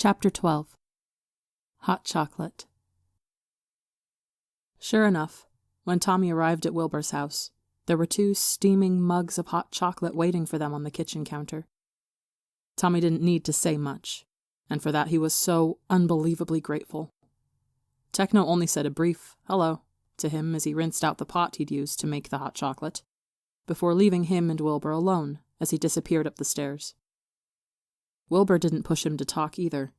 Chapter 12. Hot Chocolate. Sure enough, when Tommy arrived at Wilbur's house, there were 2 steaming mugs of hot chocolate waiting for them on the kitchen counter. Tommy didn't need to say much, and for that he was so unbelievably grateful. Techno only said a brief hello to him as he rinsed out the pot he'd used to make the hot chocolate, before leaving him and Wilbur alone as he disappeared up the stairs. Wilbur didn't push him to talk either,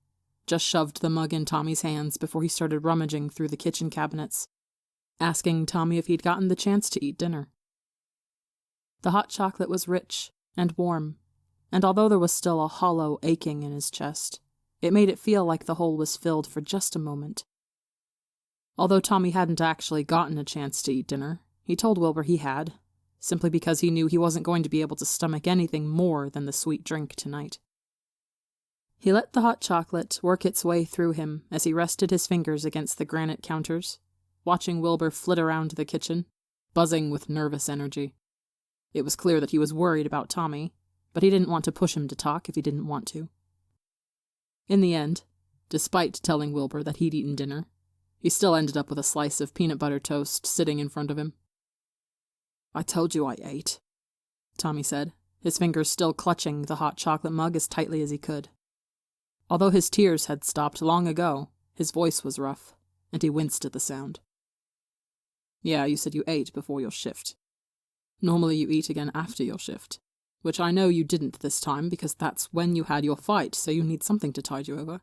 just shoved the mug in Tommy's hands before he started rummaging through the kitchen cabinets, asking Tommy if he'd gotten the chance to eat dinner. The hot chocolate was rich and warm, and although there was still a hollow aching in his chest, it made it feel like the hole was filled for just a moment. Although Tommy hadn't actually gotten a chance to eat dinner, he told Wilbur he had, simply because he knew he wasn't going to be able to stomach anything more than the sweet drink tonight. He let the hot chocolate work its way through him as he rested his fingers against the granite counters, watching Wilbur flit around the kitchen, buzzing with nervous energy. It was clear that he was worried about Tommy, but he didn't want to push him to talk if he didn't want to. In the end, despite telling Wilbur that he'd eaten dinner, he still ended up with a slice of peanut butter toast sitting in front of him. "I told you I ate," Tommy said, his fingers still clutching the hot chocolate mug as tightly as he could. Although his tears had stopped long ago, his voice was rough, and he winced at the sound. "Yeah, you said you ate before your shift. Normally you eat again after your shift, which I know you didn't this time because that's when you had your fight, so you need something to tide you over,"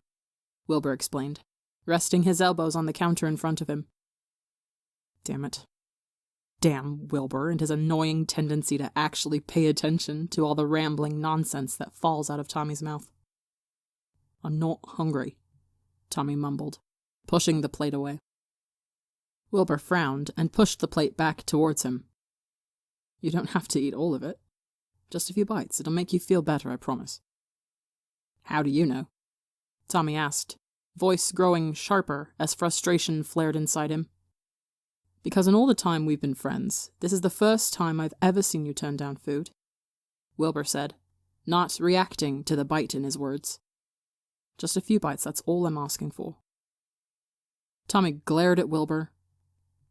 Wilbur explained, resting his elbows on the counter in front of him. Damn it. Damn Wilbur and his annoying tendency to actually pay attention to all the rambling nonsense that falls out of Tommy's mouth. "I'm not hungry," Tommy mumbled, pushing the plate away. Wilbur frowned and pushed the plate back towards him. "You don't have to eat all of it. Just a few bites. It'll make you feel better, I promise." "How do you know?" Tommy asked, voice growing sharper as frustration flared inside him. "Because in all the time we've been friends, this is the first time I've ever seen you turn down food," Wilbur said, not reacting to the bite in his words. "Just a few bites, that's all I'm asking for." Tommy glared at Wilbur,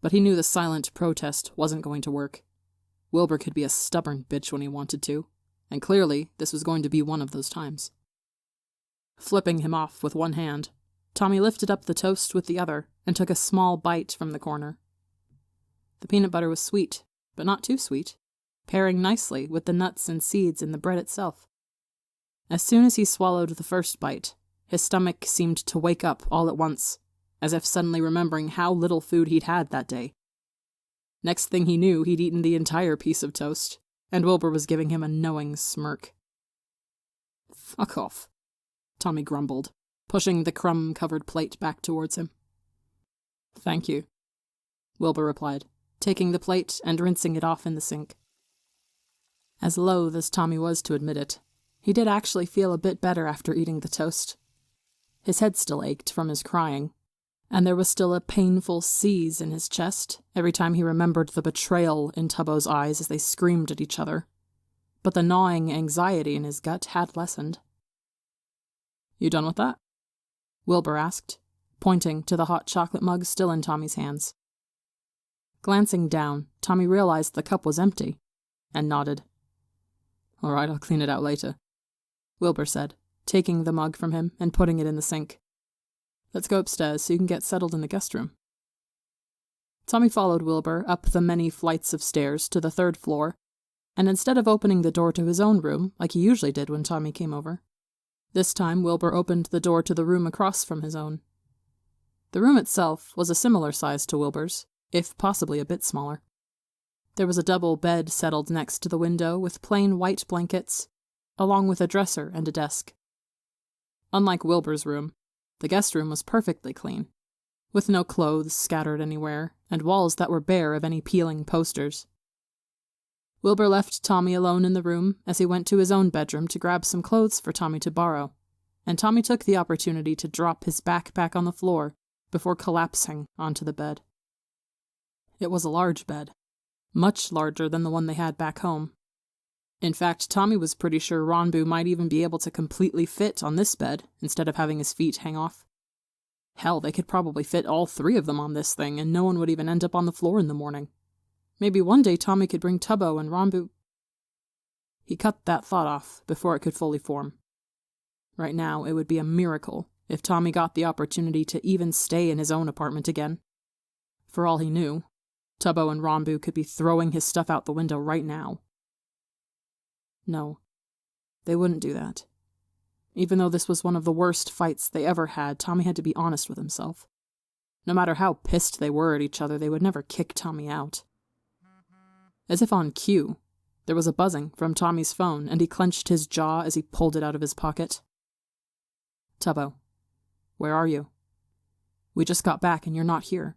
but he knew the silent protest wasn't going to work. Wilbur could be a stubborn bitch when he wanted to, and clearly this was going to be one of those times. Flipping him off with one hand, Tommy lifted up the toast with the other and took a small bite from the corner. The peanut butter was sweet, but not too sweet, pairing nicely with the nuts and seeds in the bread itself. As soon as he swallowed the first bite, his stomach seemed to wake up all at once, as if suddenly remembering how little food he'd had that day. Next thing he knew, he'd eaten the entire piece of toast, and Wilbur was giving him a knowing smirk. "Fuck off," Tommy grumbled, pushing the crumb-covered plate back towards him. "Thank you," Wilbur replied, taking the plate and rinsing it off in the sink. As loath as Tommy was to admit it, he did actually feel a bit better after eating the toast. His head still ached from his crying, and there was still a painful seize in his chest every time he remembered the betrayal in Tubbo's eyes as they screamed at each other. But the gnawing anxiety in his gut had lessened. "You done with that?" Wilbur asked, pointing to the hot chocolate mug still in Tommy's hands. Glancing down, Tommy realized the cup was empty, and nodded. "All right, I'll clean it out later," Wilbur said, taking the mug from him and putting it in the sink. "Let's go upstairs so you can get settled in the guest room." Tommy followed Wilbur up the many flights of stairs to the 3rd floor, and instead of opening the door to his own room, like he usually did when Tommy came over, this time Wilbur opened the door to the room across from his own. The room itself was a similar size to Wilbur's, if possibly a bit smaller. There was a double bed settled next to the window with plain white blankets, along with a dresser and a desk. Unlike Wilbur's room, the guest room was perfectly clean, with no clothes scattered anywhere, and walls that were bare of any peeling posters. Wilbur left Tommy alone in the room as he went to his own bedroom to grab some clothes for Tommy to borrow, and Tommy took the opportunity to drop his backpack on the floor before collapsing onto the bed. It was a large bed, much larger than the one they had back home. In fact, Tommy was pretty sure Ronbu might even be able to completely fit on this bed instead of having his feet hang off. Hell, they could probably fit all three of them on this thing, and no one would even end up on the floor in the morning. Maybe one day Tommy could bring Tubbo and Ronbu... He cut that thought off before it could fully form. Right now, it would be a miracle if Tommy got the opportunity to even stay in his own apartment again. For all he knew, Tubbo and Ronbu could be throwing his stuff out the window right now. No, they wouldn't do that. Even though this was one of the worst fights they ever had, Tommy had to be honest with himself. No matter how pissed they were at each other, they would never kick Tommy out. As if on cue, there was a buzzing from Tommy's phone, and he clenched his jaw as he pulled it out of his pocket. Tubbo, where are you? We just got back and you're not here.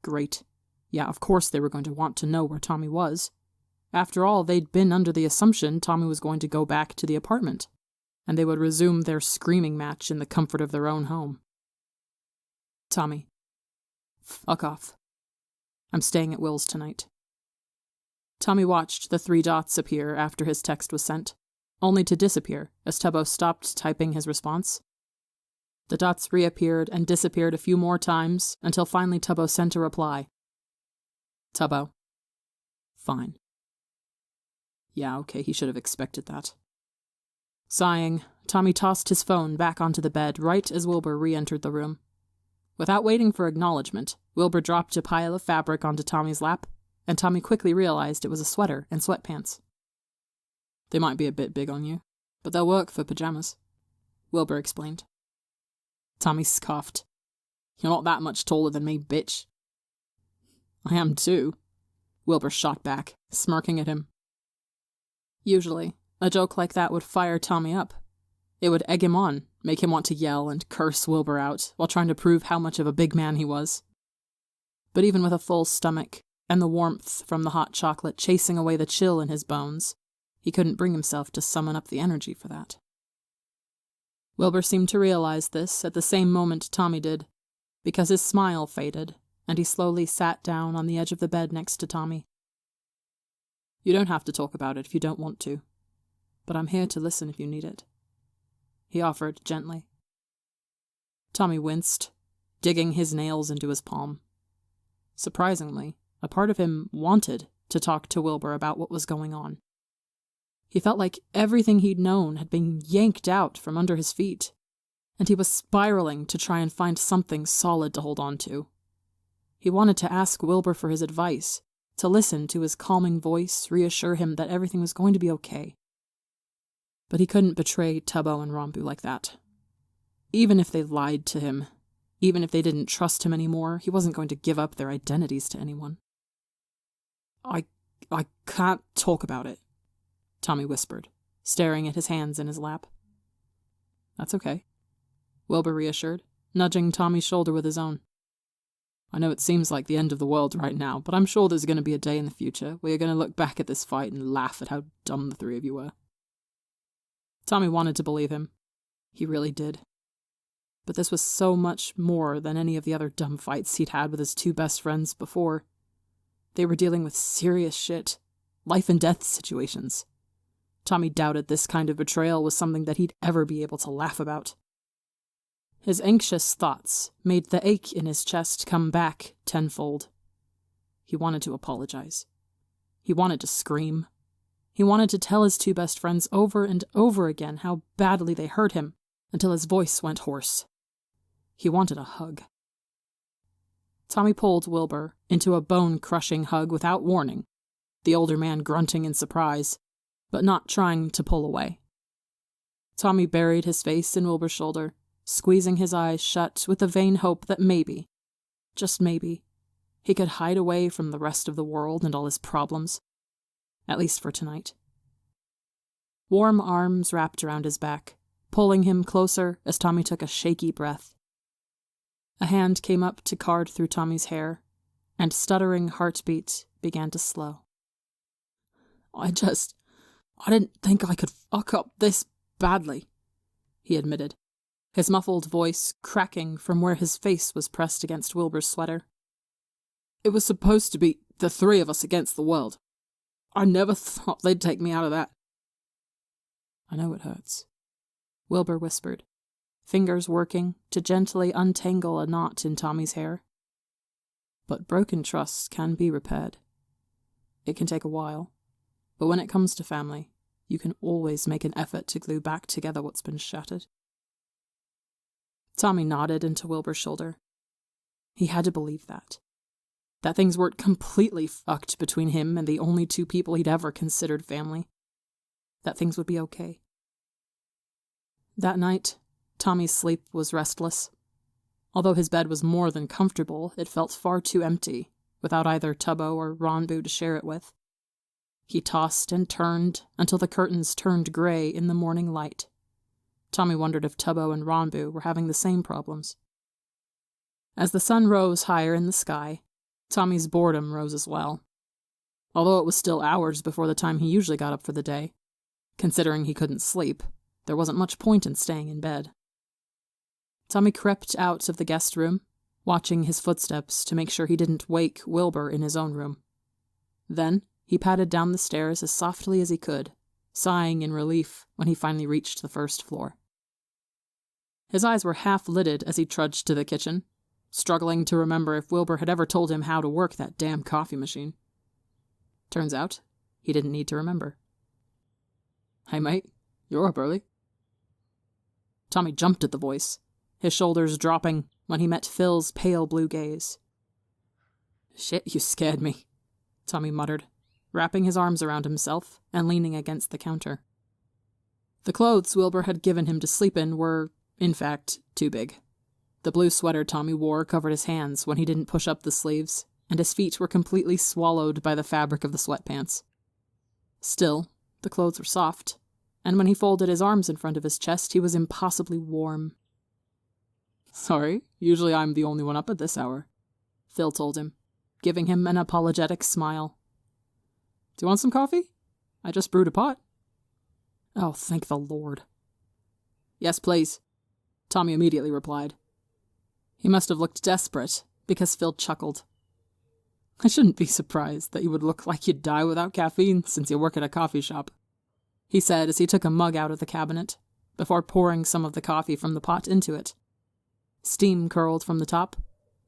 Great. Yeah, of course they were going to want to know where Tommy was. After all, they'd been under the assumption Tommy was going to go back to the apartment, and they would resume their screaming match in the comfort of their own home. Tommy, fuck off. I'm staying at Will's tonight. Tommy watched the 3 dots appear after his text was sent, only to disappear as Tubbo stopped typing his response. The dots reappeared and disappeared a few more times until finally Tubbo sent a reply. Tubbo. Fine. Yeah, okay, he should have expected that. Sighing, Tommy tossed his phone back onto the bed right as Wilbur re-entered the room. Without waiting for acknowledgement, Wilbur dropped a pile of fabric onto Tommy's lap, and Tommy quickly realized it was a sweater and sweatpants. They might be a bit big on you, but they'll work for pajamas, Wilbur explained. Tommy scoffed. You're not that much taller than me, bitch. I am too, Wilbur shot back, smirking at him. Usually, a joke like that would fire Tommy up. It would egg him on, make him want to yell and curse Wilbur out while trying to prove how much of a big man he was. But even with a full stomach and the warmth from the hot chocolate chasing away the chill in his bones, he couldn't bring himself to summon up the energy for that. Wilbur seemed to realize this at the same moment Tommy did, because his smile faded, and he slowly sat down on the edge of the bed next to Tommy. You don't have to talk about it if you don't want to, but I'm here to listen if you need it, he offered gently. Tommy winced, digging his nails into his palm. Surprisingly, a part of him wanted to talk to Wilbur about what was going on. He felt like everything he'd known had been yanked out from under his feet, and he was spiraling to try and find something solid to hold on to. He wanted to ask Wilbur for his advice, to listen to his calming voice reassure him that everything was going to be okay. But he couldn't betray Tubbo and Ronbu like that. Even if they lied to him, even if they didn't trust him anymore, he wasn't going to give up their identities to anyone. I can't talk about it, Tommy whispered, staring at his hands in his lap. That's okay, Wilbur reassured, nudging Tommy's shoulder with his own. I know it seems like the end of the world right now, but I'm sure there's going to be a day in the future where you're going to look back at this fight and laugh at how dumb the 3 of you were. Tommy wanted to believe him. He really did. But this was so much more than any of the other dumb fights he'd had with his 2 best friends before. They were dealing with serious shit, life and death situations. Tommy doubted this kind of betrayal was something that he'd ever be able to laugh about. His anxious thoughts made the ache in his chest come back tenfold. He wanted to apologize. He wanted to scream. He wanted to tell his 2 best friends over and over again how badly they hurt him, until his voice went hoarse. He wanted a hug. Tommy pulled Wilbur into a bone-crushing hug without warning, the older man grunting in surprise, but not trying to pull away. Tommy buried his face in Wilbur's shoulder, squeezing his eyes shut with the vain hope that maybe, just maybe, he could hide away from the rest of the world and all his problems, at least for tonight. Warm arms wrapped around his back, pulling him closer as Tommy took a shaky breath. A hand came up to card through Tommy's hair, and stuttering heartbeat began to slow. I didn't think I could fuck up this badly, he admitted, his muffled voice cracking from where his face was pressed against Wilbur's sweater. It was supposed to be the 3 of us against the world. I never thought they'd take me out of that. I know it hurts, Wilbur whispered, fingers working to gently untangle a knot in Tommy's hair. But broken trust can be repaired. It can take a while, but when it comes to family, you can always make an effort to glue back together what's been shattered. Tommy nodded into Wilbur's shoulder. He had to believe that things weren't completely fucked between him and the only two people he'd ever considered family. That things would be okay. That night, Tommy's sleep was restless. Although his bed was more than comfortable, it felt far too empty, without either Tubbo or Ronbu to share it with. He tossed and turned until the curtains turned grey in the morning light. Tommy wondered if Tubbo and Ronbu were having the same problems. As the sun rose higher in the sky, Tommy's boredom rose as well. Although it was still hours before the time he usually got up for the day, considering he couldn't sleep, there wasn't much point in staying in bed. Tommy crept out of the guest room, watching his footsteps to make sure he didn't wake Wilbur in his own room. Then he padded down the stairs as softly as he could, sighing in relief when he finally reached the first floor. His eyes were half-lidded as he trudged to the kitchen, struggling to remember if Wilbur had ever told him how to work that damn coffee machine. Turns out, he didn't need to remember. Hey mate, you're up early. Tommy jumped at the voice, his shoulders dropping when he met Phil's pale blue gaze. Shit, you scared me, Tommy muttered, wrapping his arms around himself and leaning against the counter. The clothes Wilbur had given him to sleep in were, in fact, too big. The blue sweater Tommy wore covered his hands when he didn't push up the sleeves, and his feet were completely swallowed by the fabric of the sweatpants. Still, the clothes were soft, and when he folded his arms in front of his chest, he was impossibly warm. Sorry, usually I'm the only one up at this hour, Phil told him, giving him an apologetic smile. Do you want some coffee? I just brewed a pot. Oh, thank the Lord. Yes, please, Tommy immediately replied. He must have looked desperate, because Phil chuckled. I shouldn't be surprised that you would look like you'd die without caffeine since you work at a coffee shop, he said as he took a mug out of the cabinet, before pouring some of the coffee from the pot into it. Steam curled from the top,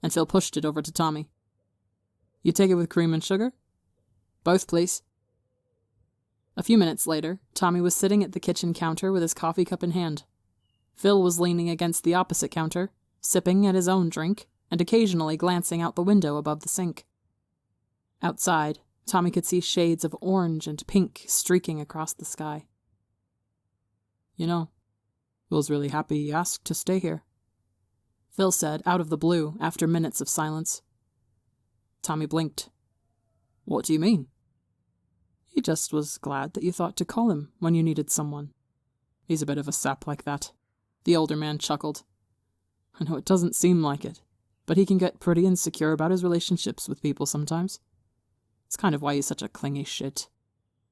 and Phil pushed it over to Tommy. You take it with cream and sugar? Both, please. A few minutes later, Tommy was sitting at the kitchen counter with his coffee cup in hand. Phil was leaning against the opposite counter, sipping at his own drink, and occasionally glancing out the window above the sink. Outside, Tommy could see shades of orange and pink streaking across the sky. You know, Will's really happy he asked to stay here, Phil said out of the blue after minutes of silence. Tommy blinked. What do you mean? He just was glad that you thought to call him when you needed someone. He's a bit of a sap like that. The older man chuckled. I know it doesn't seem like it, but he can get pretty insecure about his relationships with people sometimes. It's kind of why he's such a clingy shit.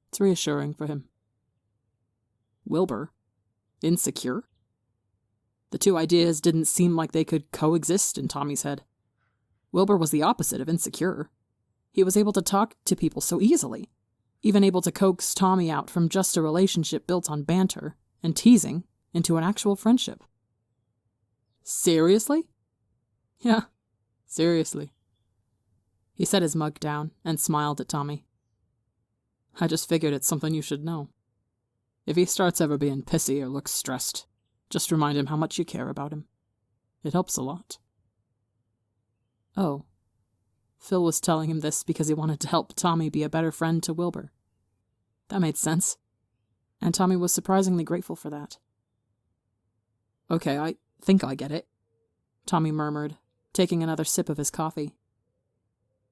It's reassuring for him. Wilbur? Insecure? The two ideas didn't seem like they could coexist in Tommy's head. Wilbur was the opposite of insecure. He was able to talk to people so easily, even able to coax Tommy out from just a relationship built on banter and teasing into an actual friendship. Seriously? Yeah, seriously. He set his mug down and smiled at Tommy. I just figured it's something you should know. If he starts ever being pissy or looks stressed, just remind him how much you care about him. It helps a lot. Oh. Phil was telling him this because he wanted to help Tommy be a better friend to Wilbur. That made sense, and Tommy was surprisingly grateful for that. Okay, I think I get it, Tommy murmured, taking another sip of his coffee.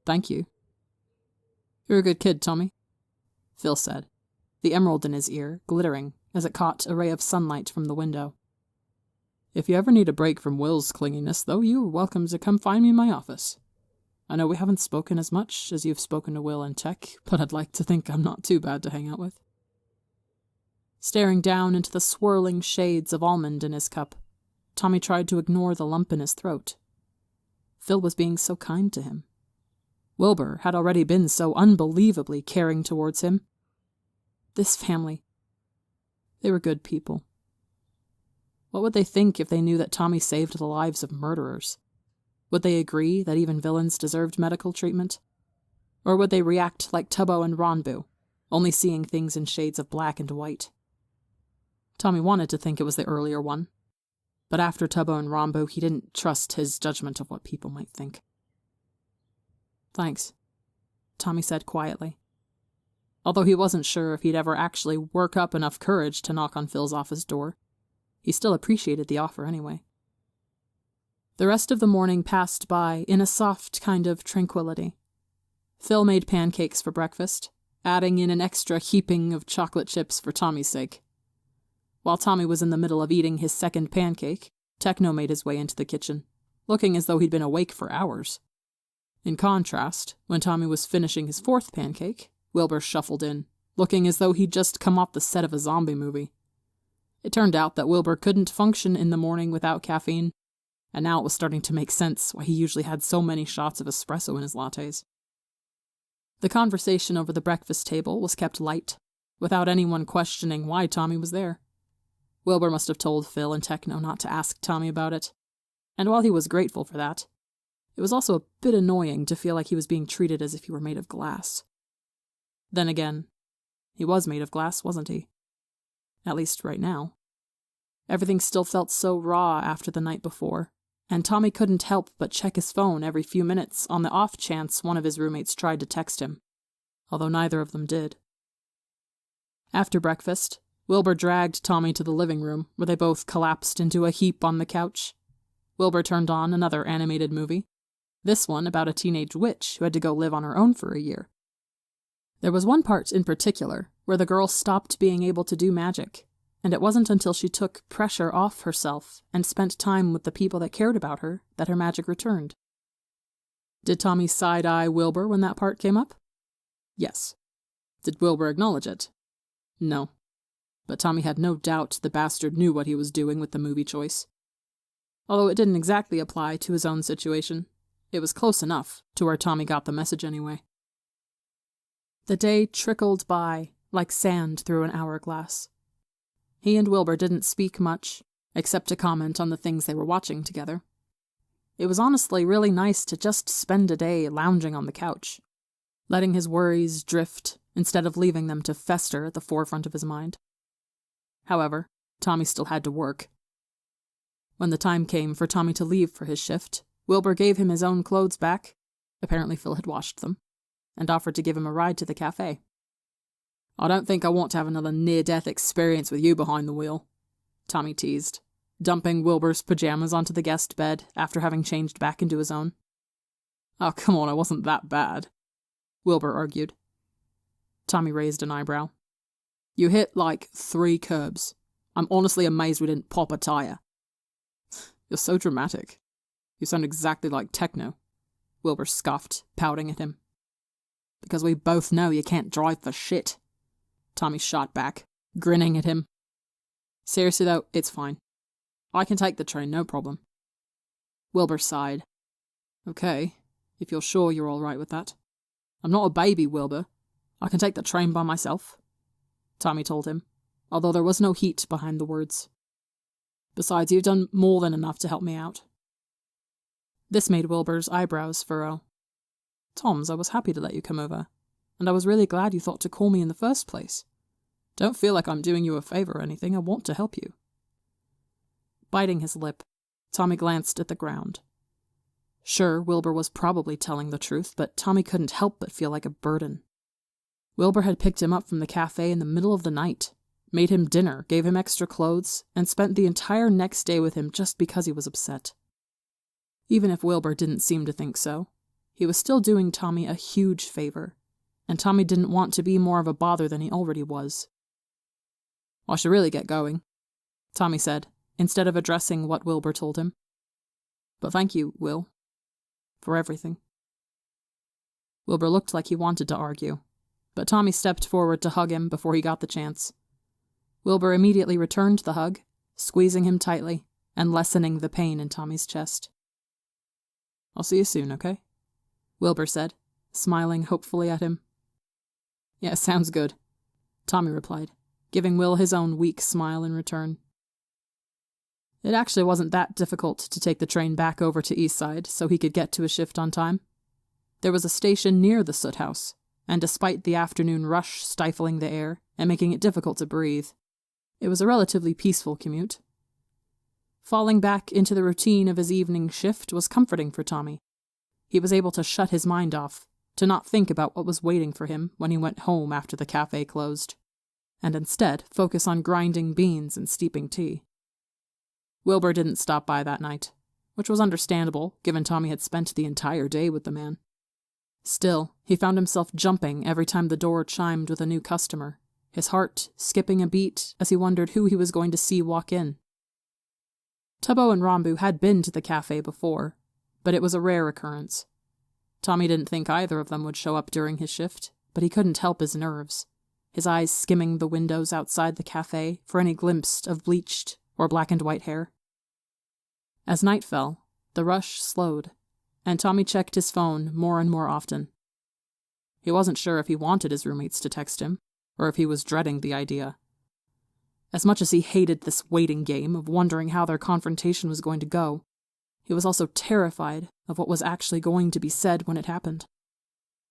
Thank you. You're a good kid, Tommy, Phil said, the emerald in his ear glittering as it caught a ray of sunlight from the window. If you ever need a break from Will's clinginess, though, you're welcome to come find me in my office. I know we haven't spoken as much as you've spoken to Will and Tech, but I'd like to think I'm not too bad to hang out with. Staring down into the swirling shades of almond in his cup, Tommy tried to ignore the lump in his throat. Phil was being so kind to him. Wilbur had already been so unbelievably caring towards him. This family, they were good people. What would they think if they knew that Tommy saved the lives of murderers? Would they agree that even villains deserved medical treatment? Or would they react like Tubbo and Ronbu, only seeing things in shades of black and white? Tommy wanted to think it was the earlier one, but after Tubbo and Ronbu, he didn't trust his judgment of what people might think. Thanks, Tommy said quietly. Although he wasn't sure if he'd ever actually work up enough courage to knock on Phil's office door, he still appreciated the offer anyway. The rest of the morning passed by in a soft kind of tranquility. Phil made pancakes for breakfast, adding in an extra heaping of chocolate chips for Tommy's sake. While Tommy was in the middle of eating his second pancake, Techno made his way into the kitchen, looking as though he'd been awake for hours. In contrast, when Tommy was finishing his fourth pancake, Wilbur shuffled in, looking as though he'd just come off the set of a zombie movie. It turned out that Wilbur couldn't function in the morning without caffeine, and now it was starting to make sense why he usually had so many shots of espresso in his lattes. The conversation over the breakfast table was kept light, without anyone questioning why Tommy was there. Wilbur must have told Phil and Techno not to ask Tommy about it, and while he was grateful for that, it was also a bit annoying to feel like he was being treated as if he were made of glass. Then again, he was made of glass, wasn't he? At least right now. Everything still felt so raw after the night before, and Tommy couldn't help but check his phone every few minutes on the off chance one of his roommates tried to text him, although neither of them did. After breakfast, Wilbur dragged Tommy to the living room, where they both collapsed into a heap on the couch. Wilbur turned on another animated movie, this one about a teenage witch who had to go live on her own for a year. There was one part in particular where the girl stopped being able to do magic, and it wasn't until she took pressure off herself and spent time with the people that cared about her that her magic returned. Did Tommy side-eye Wilbur when that part came up? Yes. Did Wilbur acknowledge it? No. But Tommy had no doubt the bastard knew what he was doing with the movie choice. Although it didn't exactly apply to his own situation, it was close enough to where Tommy got the message anyway. The day trickled by like sand through an hourglass. He and Wilbur didn't speak much, except to comment on the things they were watching together. It was honestly really nice to just spend a day lounging on the couch, letting his worries drift instead of leaving them to fester at the forefront of his mind. However, Tommy still had to work. When the time came for Tommy to leave for his shift, Wilbur gave him his own clothes back, apparently Phil had washed them, and offered to give him a ride to the cafe. I don't think I want to have another near-death experience with you behind the wheel, Tommy teased, dumping Wilbur's pajamas onto the guest bed after having changed back into his own. Oh, come on, I wasn't that bad, Wilbur argued. Tommy raised an eyebrow. You hit like 3 curbs. I'm honestly amazed we didn't pop a tire. You're so dramatic. You sound exactly like Techno, Wilbur scoffed, pouting at him. Because we both know you can't drive for shit, Tommy shot back, grinning at him. Seriously though, it's fine. I can take the train, no problem. Wilbur sighed. Okay, if you're sure you're all right with that. I'm not a baby, Wilbur. I can take the train by myself, Tommy told him, although there was no heat behind the words. Besides, you've done more than enough to help me out. This made Wilbur's eyebrows furrow. Toms, I was happy to let you come over, and I was really glad you thought to call me in the first place. Don't feel like I'm doing you a favor or anything, I want to help you. Biting his lip, Tommy glanced at the ground. Sure, Wilbur was probably telling the truth, but Tommy couldn't help but feel like a burden. Wilbur had picked him up from the cafe in the middle of the night, made him dinner, gave him extra clothes, and spent the entire next day with him just because he was upset. Even if Wilbur didn't seem to think so, he was still doing Tommy a huge favor, and Tommy didn't want to be more of a bother than he already was. I should really get going, Tommy said, instead of addressing what Wilbur told him. But thank you, Will, for everything. Wilbur looked like he wanted to argue, but Tommy stepped forward to hug him before he got the chance. Wilbur immediately returned the hug, squeezing him tightly and lessening the pain in Tommy's chest. I'll see you soon, okay? Wilbur said, smiling hopefully at him. Yeah, sounds good, Tommy replied, giving Will his own weak smile in return. It actually wasn't that difficult to take the train back over to Eastside so he could get to his shift on time. There was a station near the soot house, and despite the afternoon rush stifling the air and making it difficult to breathe, it was a relatively peaceful commute. Falling back into the routine of his evening shift was comforting for Tommy. He was able to shut his mind off, to not think about what was waiting for him when he went home after the cafe closed, and instead focus on grinding beans and steeping tea. Wilbur didn't stop by that night, which was understandable given Tommy had spent the entire day with the man. Still, he found himself jumping every time the door chimed with a new customer, his heart skipping a beat as he wondered who he was going to see walk in. Tubbo and Rambu had been to the cafe before, but it was a rare occurrence. Tommy didn't think either of them would show up during his shift, but he couldn't help his nerves, his eyes skimming the windows outside the cafe for any glimpse of bleached or black and white hair. As night fell, the rush slowed, and Tommy checked his phone more and more often. He wasn't sure if he wanted his roommates to text him, or if he was dreading the idea. As much as he hated this waiting game of wondering how their confrontation was going to go, he was also terrified of what was actually going to be said when it happened.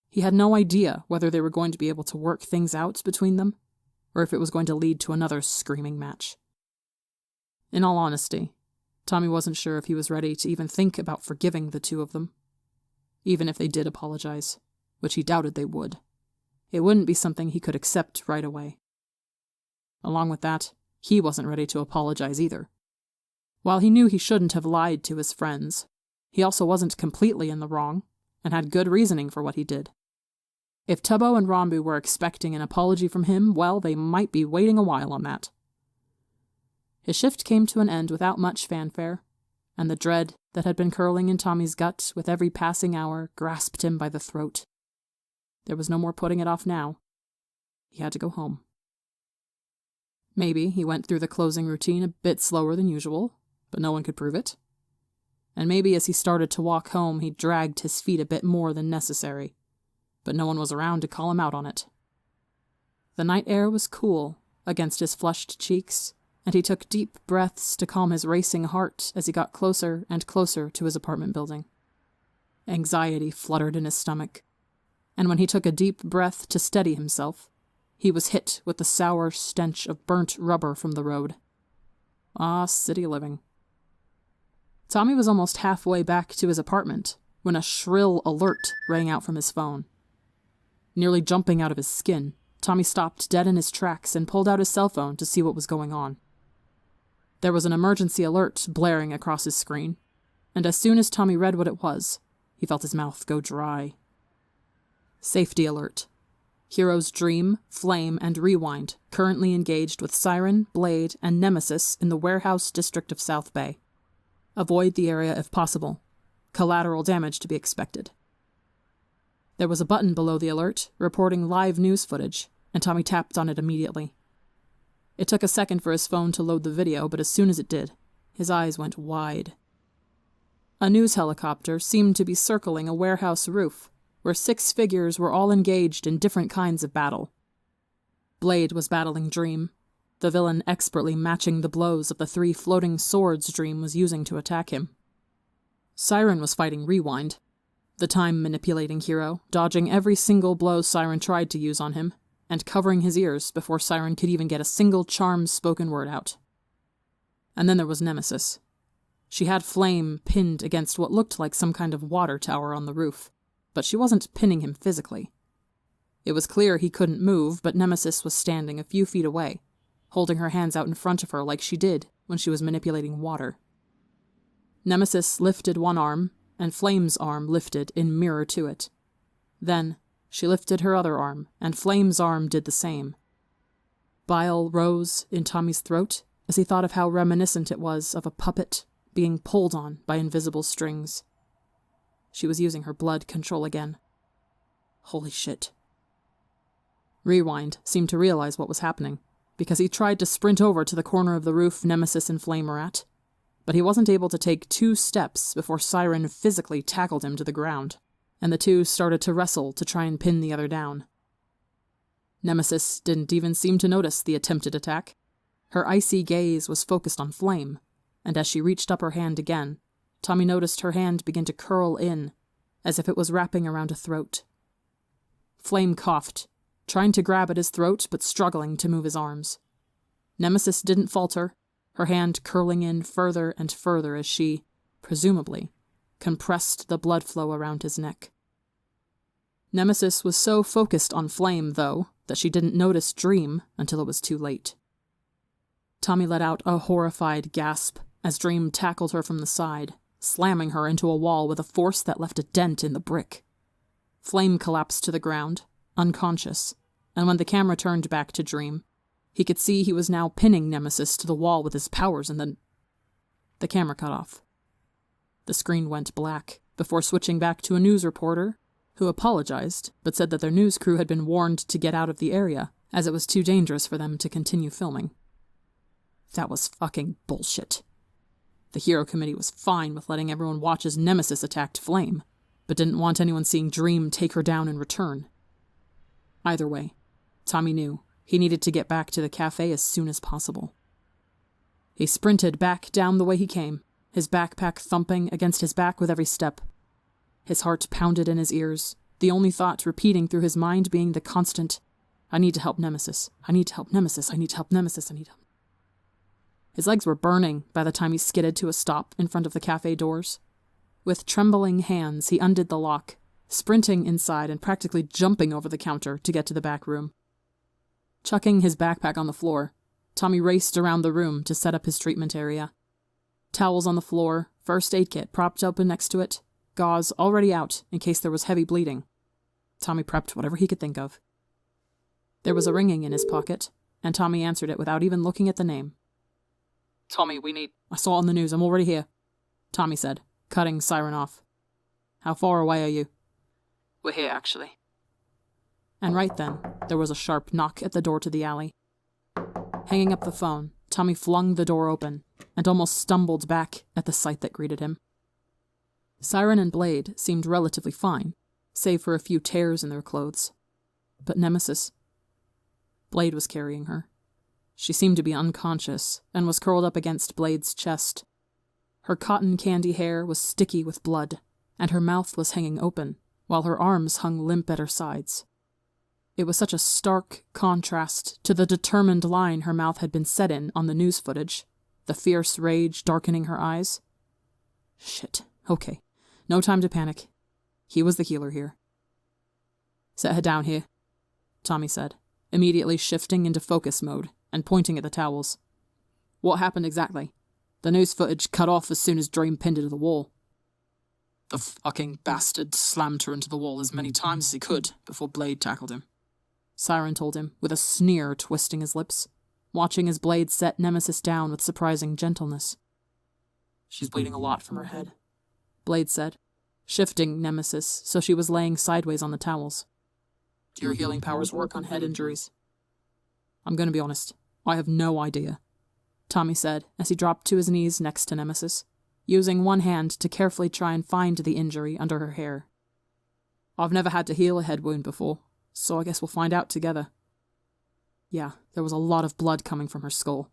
He had no idea whether they were going to be able to work things out between them, or if it was going to lead to another screaming match. In all honesty, Tommy wasn't sure if he was ready to even think about forgiving the two of them. Even if they did apologize, which he doubted they would, it wouldn't be something he could accept right away. Along with that, he wasn't ready to apologize either. While he knew he shouldn't have lied to his friends, he also wasn't completely in the wrong, and had good reasoning for what he did. If Tubbo and Rambu were expecting an apology from him, well, they might be waiting a while on that. His shift came to an end without much fanfare, and the dread that had been curling in Tommy's gut with every passing hour grasped him by the throat. There was no more putting it off now. He had to go home. Maybe he went through the closing routine a bit slower than usual, but no one could prove it. And maybe as he started to walk home, he dragged his feet a bit more than necessary, but no one was around to call him out on it. The night air was cool against his flushed cheeks, and he took deep breaths to calm his racing heart as he got closer and closer to his apartment building. Anxiety fluttered in his stomach, and when he took a deep breath to steady himself, he was hit with the sour stench of burnt rubber from the road. Ah, city living. Tommy was almost halfway back to his apartment when a shrill alert rang out from his phone. Nearly jumping out of his skin, Tommy stopped dead in his tracks and pulled out his cell phone to see what was going on. There was an emergency alert blaring across his screen, and as soon as Tommy read what it was, he felt his mouth go dry. Safety alert. Heroes Dream, Flame, and Rewind currently engaged with Siren, Blade, and Nemesis in the warehouse district of South Bay. Avoid the area if possible. Collateral damage to be expected. There was a button below the alert reporting live news footage, and Tommy tapped on it immediately. It took a second for his phone to load the video, but as soon as it did, his eyes went wide. A news helicopter seemed to be circling a warehouse roof, where 6 figures were all engaged in different kinds of battle. Blade was battling Dream, the villain expertly matching the blows of the 3 floating swords Dream was using to attack him. Siren was fighting Rewind, the time-manipulating hero, dodging every single blow Siren tried to use on him, and covering his ears before Siren could even get a single charmed spoken word out. And then there was Nemesis. She had Flame pinned against what looked like some kind of water tower on the roof, but she wasn't pinning him physically. It was clear he couldn't move, but Nemesis was standing a few feet away, holding her hands out in front of her like she did when she was manipulating water. Nemesis lifted one arm, and Flame's arm lifted in mirror to it. Then, she lifted her other arm, and Flame's arm did the same. Bile rose in Tommy's throat as he thought of how reminiscent it was of a puppet being pulled on by invisible strings. She was using her blood control again. Holy shit. Rewind seemed to realize what was happening, because he tried to sprint over to the corner of the roof Nemesis and Flame were at, but he wasn't able to take 2 steps before Siren physically tackled him to the ground. and the two started to wrestle to try and pin the other down. Nemesis didn't even seem to notice the attempted attack. Her icy gaze was focused on Flame, and as she reached up her hand again, Tommy noticed her hand begin to curl in, as if it was wrapping around a throat. Flame coughed, trying to grab at his throat but struggling to move his arms. Nemesis didn't falter, her hand curling in further and further as she, presumably, compressed the blood flow around his neck. Nemesis was so focused on Flame, though, that she didn't notice Dream until it was too late. Tommy let out a horrified gasp as Dream tackled her from the side, slamming her into a wall with a force that left a dent in the brick. Flame collapsed to the ground, unconscious, and when the camera turned back to Dream, he could see he was now pinning Nemesis to the wall with his powers, and then the camera cut off. The screen went black before switching back to a news reporter who apologized but said that their news crew had been warned to get out of the area as it was too dangerous for them to continue filming. That was fucking bullshit. The Hero Committee was fine with letting everyone watch as Nemesis attacked Flame, but didn't want anyone seeing Dream take her down in return. Either way, Tommy knew he needed to get back to the cafe as soon as possible. He sprinted back down the way he came, his backpack thumping against his back with every step. His heart pounded in his ears, the only thought repeating through his mind being the constant, I need to help Nemesis, I need to help Nemesis, I need to help Nemesis, I need help. His legs were burning by the time he skidded to a stop in front of the cafe doors. With trembling hands, he undid the lock, sprinting inside and practically jumping over the counter to get to the back room. Chucking his backpack on the floor, Tommy raced around the room to set up his treatment area. Towels on the floor, first aid kit propped open next to it, gauze already out in case there was heavy bleeding. Tommy prepped whatever he could think of. There was a ringing in his pocket, and Tommy answered it without even looking at the name. Tommy, I saw it on the news, I'm already here, Tommy said, cutting Siren off. How far away are you? We're here, actually. And right then, there was a sharp knock at the door to the alley. Hanging up the phone, Tommy flung the door open, and almost stumbled back at the sight that greeted him. Siren and Blade seemed relatively fine, save for a few tears in their clothes. But Nemesis... Blade was carrying her. She seemed to be unconscious, and was curled up against Blade's chest. Her cotton candy hair was sticky with blood, and her mouth was hanging open, while her arms hung limp at her sides. It was such a stark contrast to the determined line her mouth had been set in on the news footage, the fierce rage darkening her eyes. Shit, okay. No time to panic. He was the healer here. Set her down here, Tommy said, immediately shifting into focus mode and pointing at the towels. What happened exactly? The news footage cut off as soon as Dream pinned her to the wall. The fucking bastard slammed her into the wall as many times as he could before Blade tackled him, Siren told him, with a sneer twisting his lips, watching as Blade set Nemesis down with surprising gentleness. She's bleeding a lot from her head, Blade said, shifting Nemesis so she was laying sideways on the towels. Do your healing powers work on head injuries? I'm going to be honest, I have no idea, Tommy said as he dropped to his knees next to Nemesis, using one hand to carefully try and find the injury under her hair. I've never had to heal a head wound before, so I guess we'll find out together. Yeah, there was a lot of blood coming from her skull.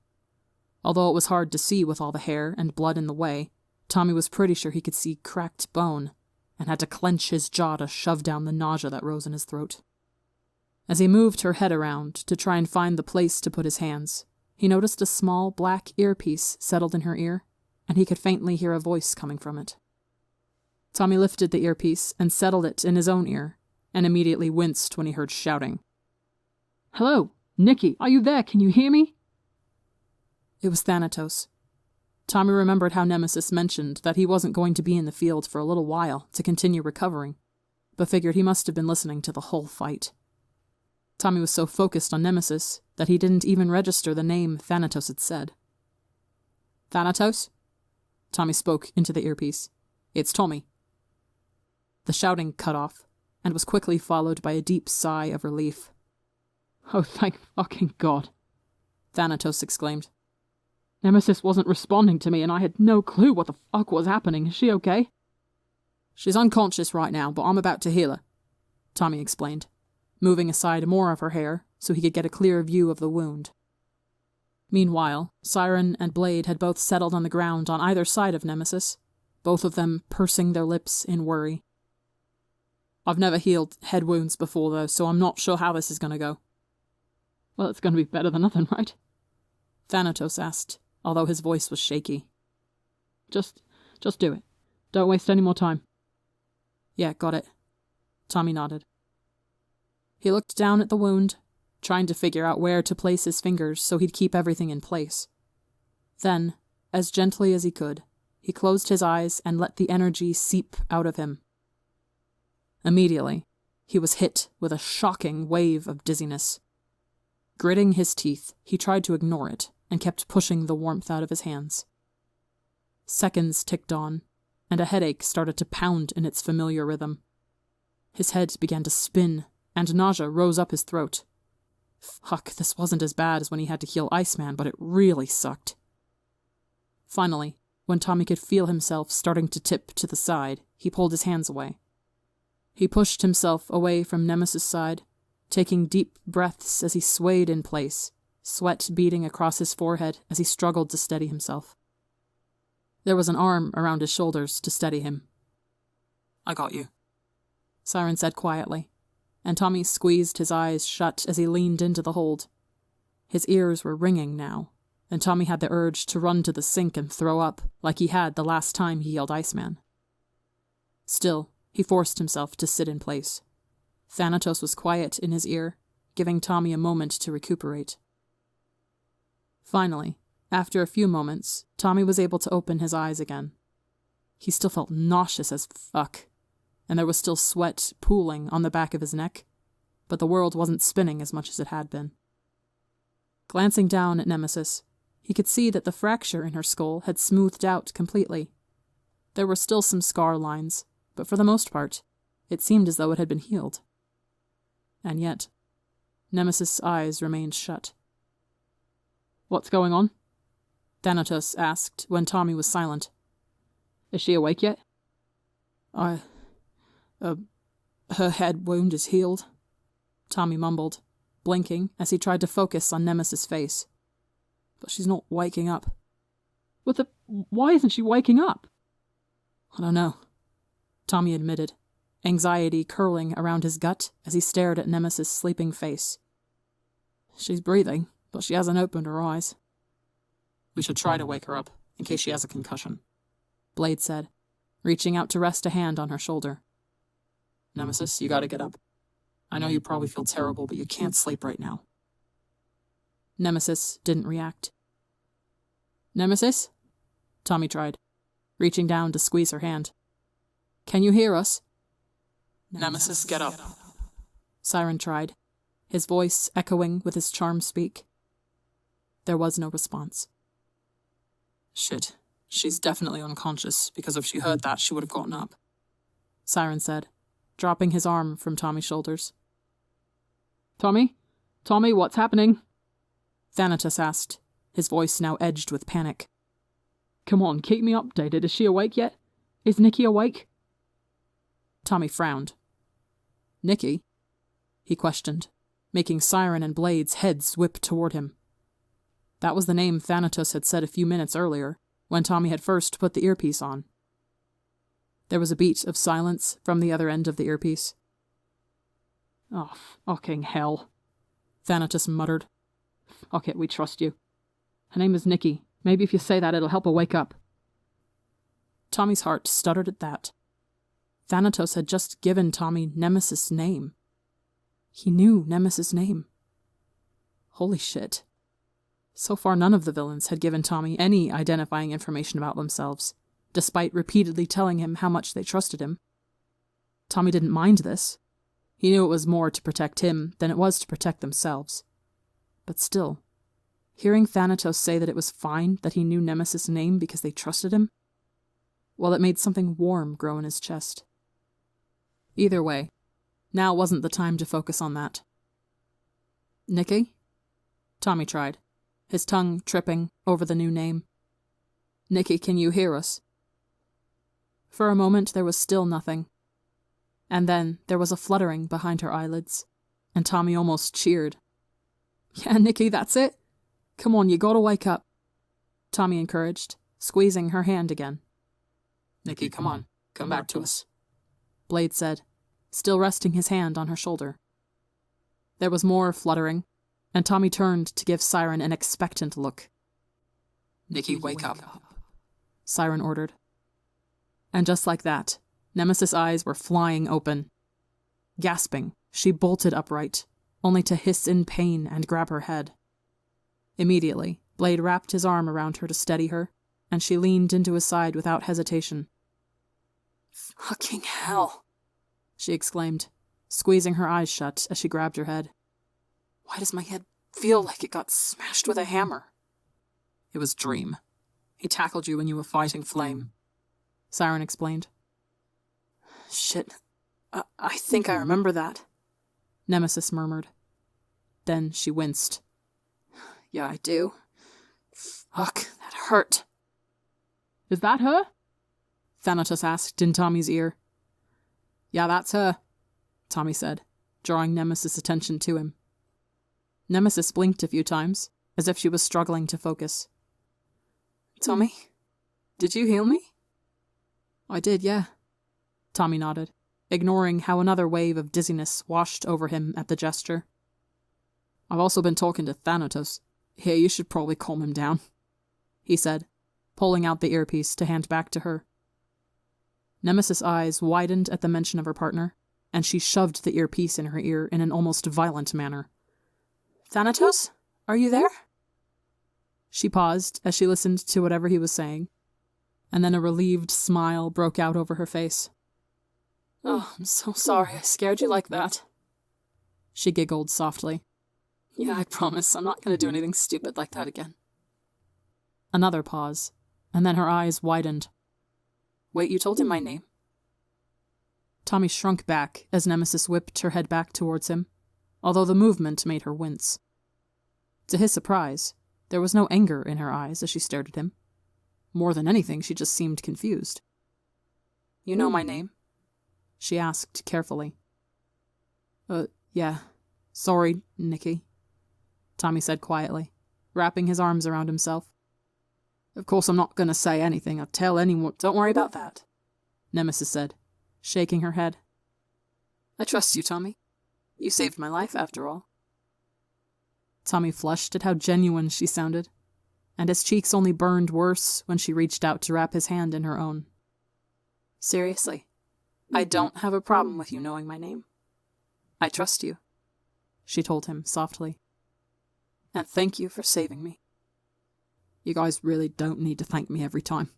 Although it was hard to see with all the hair and blood in the way, Tommy was pretty sure he could see cracked bone, and had to clench his jaw to shove down the nausea that rose in his throat. As he moved her head around to try and find the place to put his hands, he noticed a small black earpiece settled in her ear, and he could faintly hear a voice coming from it. Tommy lifted the earpiece and settled it in his own ear, and immediately winced when he heard shouting. Hello, Nikki, are you there? Can you hear me? It was Thanatos. Tommy remembered how Nemesis mentioned that he wasn't going to be in the field for a little while to continue recovering, but figured he must have been listening to the whole fight. Tommy was so focused on Nemesis that he didn't even register the name Thanatos had said. Thanatos? Tommy spoke into the earpiece. It's Tommy. The shouting cut off, and was quickly followed by a deep sigh of relief. Oh, thank fucking God, Thanatos exclaimed. Nemesis wasn't responding to me, and I had no clue what the fuck was happening. Is she okay? She's unconscious right now, but I'm about to heal her, Tommy explained, moving aside more of her hair so he could get a clear view of the wound. Meanwhile, Siren and Blade had both settled on the ground on either side of Nemesis, both of them pursing their lips in worry. I've never healed head wounds before, though, so I'm not sure how this is going to go. Well, it's going to be better than nothing, right? Thanatos asked, although his voice was shaky. Just do it. Don't waste any more time. Yeah, got it. Tommy nodded. He looked down at the wound, trying to figure out where to place his fingers so he'd keep everything in place. Then, as gently as he could, he closed his eyes and let the energy seep out of him. Immediately, he was hit with a shocking wave of dizziness. Gritting his teeth, he tried to ignore it and kept pushing the warmth out of his hands. Seconds ticked on, and a headache started to pound in its familiar rhythm. His head began to spin, and nausea rose up his throat. Fuck, this wasn't as bad as when he had to heal Iceman, but it really sucked. Finally, when Tommy could feel himself starting to tip to the side, he pulled his hands away. He pushed himself away from Nemesis' side, taking deep breaths as he swayed in place, sweat beading across his forehead as he struggled to steady himself. There was an arm around his shoulders to steady him. I got you, Siren said quietly, and Tommy squeezed his eyes shut as he leaned into the hold. His ears were ringing now, and Tommy had the urge to run to the sink and throw up, like he had the last time he healed Iceman. Still, he forced himself to sit in place. Thanatos was quiet in his ear, giving Tommy a moment to recuperate. Finally, after a few moments, Tommy was able to open his eyes again. He still felt nauseous as fuck, and there was still sweat pooling on the back of his neck, but the world wasn't spinning as much as it had been. Glancing down at Nemesis, he could see that the fracture in her skull had smoothed out completely. There were still some scar lines, but for the most part, it seemed as though it had been healed. And yet, Nemesis' eyes remained shut. What's going on? Thanatos asked when Tommy was silent. Is she awake yet? Her head wound is healed, Tommy mumbled, blinking as he tried to focus on Nemesis' face. But she's not waking up. Why isn't she waking up? I don't know, Tommy admitted, anxiety curling around his gut as he stared at Nemesis' sleeping face. She's breathing, but she hasn't opened her eyes. We should try to wake her up, in case she has a concussion, Blade said, reaching out to rest a hand on her shoulder. Nemesis, you gotta get up. I know you probably feel terrible, but you can't sleep right now. Nemesis didn't react. Nemesis? Tommy tried, reaching down to squeeze her hand. Can you hear us? Nemesis, get up. Siren tried, his voice echoing with his charm speak. There was no response. Shit, she's definitely unconscious, because if she heard that, she would have gotten up, Siren said, dropping his arm from Tommy's shoulders. Tommy? Tommy, what's happening? Thanatos asked, his voice now edged with panic. Come on, keep me updated. Is she awake yet? Is Nikki awake? Tommy frowned. Nikki? He questioned, making Siren and Blade's heads whip toward him. That was the name Thanatos had said a few minutes earlier, when Tommy had first put the earpiece on. There was a beat of silence from the other end of the earpiece. Oh, fucking hell, Thanatos muttered. Fuck it, we trust you. Her name is Nikki. Maybe if you say that, it'll help her wake up. Tommy's heart stuttered at that. Thanatos had just given Tommy Nemesis' name. He knew Nemesis' name. Holy shit. So far, none of the villains had given Tommy any identifying information about themselves, despite repeatedly telling him how much they trusted him. Tommy didn't mind this. He knew it was more to protect him than it was to protect themselves. But still, hearing Thanatos say that it was fine that he knew Nemesis' name because they trusted him, well, it made something warm grow in his chest. Either way, now wasn't the time to focus on that. Nikki? Tommy tried, his tongue tripping over the new name. Nikki, can you hear us? For a moment there was still nothing. And then there was a fluttering behind her eyelids, and Tommy almost cheered. "Yeah, Nikki, that's it. Come on, you gotta wake up," Tommy encouraged, squeezing her hand again. "Nikki, come on. Come back to us," Blade said, still resting his hand on her shoulder. There was more fluttering, and Tommy turned to give Siren an expectant look. "Nikki, wake up," Siren ordered. And just like that, Nemesis' eyes were flying open. Gasping, she bolted upright, only to hiss in pain and grab her head. Immediately, Blade wrapped his arm around her to steady her, and she leaned into his side without hesitation. "Fucking hell," she exclaimed, squeezing her eyes shut as she grabbed her head. "Why does my head feel like it got smashed with a hammer?" "It was Dream. He tackled you when you were fighting Flame," Siren explained. "Shit, I think I remember that," Nemesis murmured. Then she winced. "Yeah, I do. Fuck, that hurt." "Is that her?" Thanatos asked in Tommy's ear. "Yeah, that's her," Tommy said, drawing Nemesis' attention to him. Nemesis blinked a few times, as if she was struggling to focus. "Tommy, did you heal me?" "I did, yeah," Tommy nodded, ignoring how another wave of dizziness washed over him at the gesture. "I've also been talking to Thanatos. Here, you should probably calm him down," he said, pulling out the earpiece to hand back to her. Nemesis' eyes widened at the mention of her partner, and she shoved the earpiece in her ear in an almost violent manner. "Thanatos, are you there?" She paused as she listened to whatever he was saying, and then a relieved smile broke out over her face. "Oh, I'm so sorry I scared you like that." She giggled softly. "Yeah, I promise I'm not going to do anything stupid like that again." Another pause, and then her eyes widened. "Wait, you told him my name?" Tommy shrunk back as Nemesis whipped her head back towards him, although the movement made her wince. To his surprise, there was no anger in her eyes as she stared at him. More than anything, she just seemed confused. "You know my name?" she asked carefully. Yeah. Sorry, Nikki," Tommy said quietly, wrapping his arms around himself. "Of course I'm not going to say anything or tell anyone—" "Don't worry about that," Nemesis said, shaking her head. "I trust you, Tommy. You saved my life, after all." Tommy flushed at how genuine she sounded, and his cheeks only burned worse when she reached out to wrap his hand in her own. "Seriously, I don't have a problem with you knowing my name. I trust you," she told him softly. "And thank you for saving me." "You guys really don't need to thank me every time,"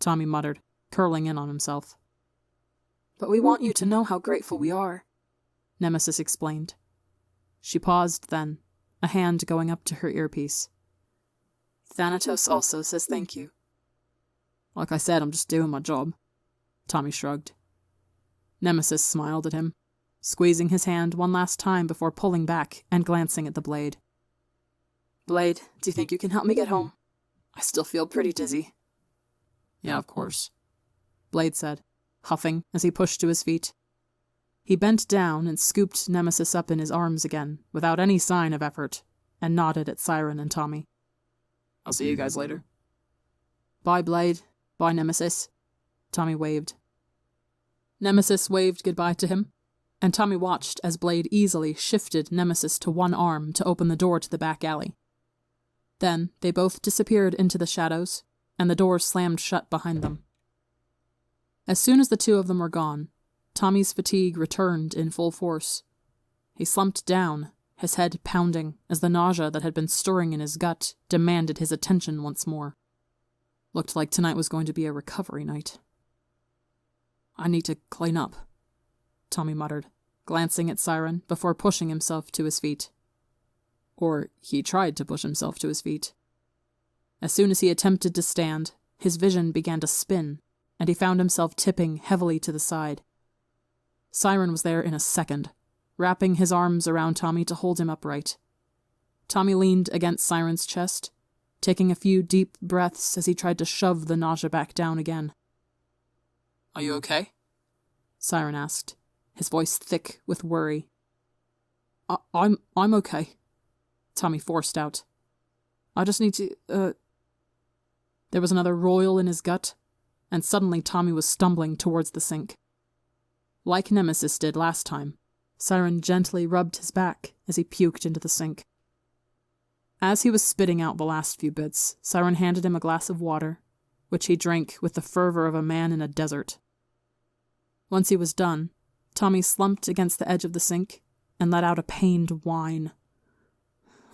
Tommy muttered, curling in on himself. "But we want you to know how grateful we are," Nemesis explained. She paused then, a hand going up to her earpiece. "Thanatos also says thank you." "Like I said, I'm just doing my job," Tommy shrugged. Nemesis smiled at him, squeezing his hand one last time before pulling back and glancing at the blade. "Blade, do you think you can help me get home? I still feel pretty dizzy." "Yeah, of course," Blade said, huffing as he pushed to his feet. He bent down and scooped Nemesis up in his arms again, without any sign of effort, and nodded at Siren and Tommy. "I'll see you guys later." "Bye, Blade. Bye, Nemesis," Tommy waved. Nemesis waved goodbye to him, and Tommy watched as Blade easily shifted Nemesis to one arm to open the door to the back alley. Then they both disappeared into the shadows, and the door slammed shut behind them. As soon as the two of them were gone, Tommy's fatigue returned in full force. He slumped down, his head pounding as the nausea that had been stirring in his gut demanded his attention once more. Looked like tonight was going to be a recovery night. "I need to clean up," Tommy muttered, glancing at Siren before pushing himself to his feet. Or he tried to push himself to his feet. As soon as he attempted to stand, his vision began to spin, and he found himself tipping heavily to the side. Siren was there in a second, wrapping his arms around Tommy to hold him upright. Tommy leaned against Siren's chest, taking a few deep breaths as he tried to shove the nausea back down again. Are you okay? Siren asked, his voice thick with worry. I'm okay, Tommy forced out. I just need to, There was another roil in his gut, and suddenly Tommy was stumbling towards the sink. Like Nemesis did last time, Siren gently rubbed his back as he puked into the sink. As he was spitting out the last few bits, Siren handed him a glass of water, which he drank with the fervor of a man in a desert. Once he was done, Tommy slumped against the edge of the sink and let out a pained whine.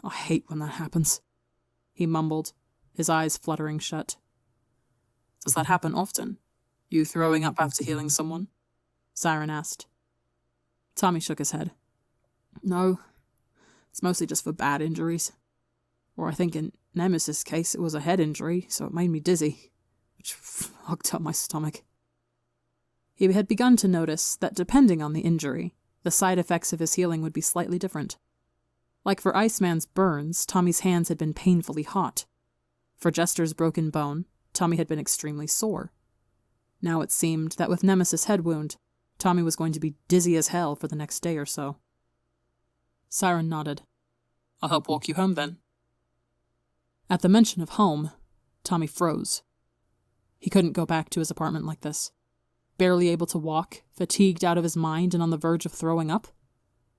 I hate when that happens, he mumbled, his eyes fluttering shut. Does that happen often? You throwing up after healing someone? Siren asked. Tommy shook his head. No, it's mostly just for bad injuries. Or I think in Nemesis' case it was a head injury, so it made me dizzy, which fucked up my stomach. He had begun to notice that depending on the injury, the side effects of his healing would be slightly different. Like for Iceman's burns, Tommy's hands had been painfully hot. For Jester's broken bone, Tommy had been extremely sore. Now it seemed that with Nemesis' head wound, Tommy was going to be dizzy as hell for the next day or so. Siren nodded. I'll help walk you home then. At the mention of home, Tommy froze. He couldn't go back to his apartment like this. Barely able to walk, fatigued out of his mind and on the verge of throwing up.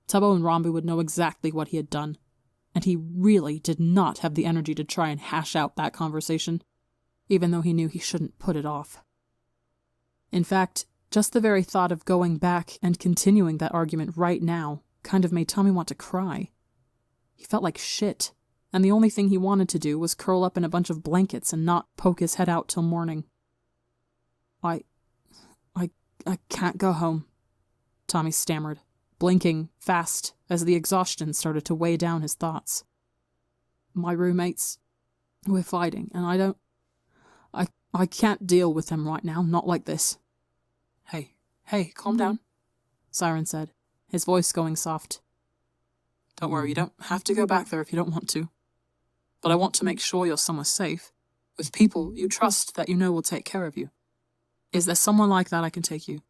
Tubbo and Rombu would know exactly what he had done, and he really did not have the energy to try and hash out that conversation, even though he knew he shouldn't put it off. In fact, just the very thought of going back and continuing that argument right now kind of made Tommy want to cry. He felt like shit, and the only thing he wanted to do was curl up in a bunch of blankets and not poke his head out till morning. I can't go home, Tommy stammered, blinking fast as the exhaustion started to weigh down his thoughts. My roommates, we're fighting, and I can't deal with them right now, not like this. Hey, calm down, Siren said, his voice going soft. Don't worry, you don't have to go back there if you don't want to. But I want to make sure you're somewhere safe, with people you trust that you know will take care of you. Is there someone like that I can take you?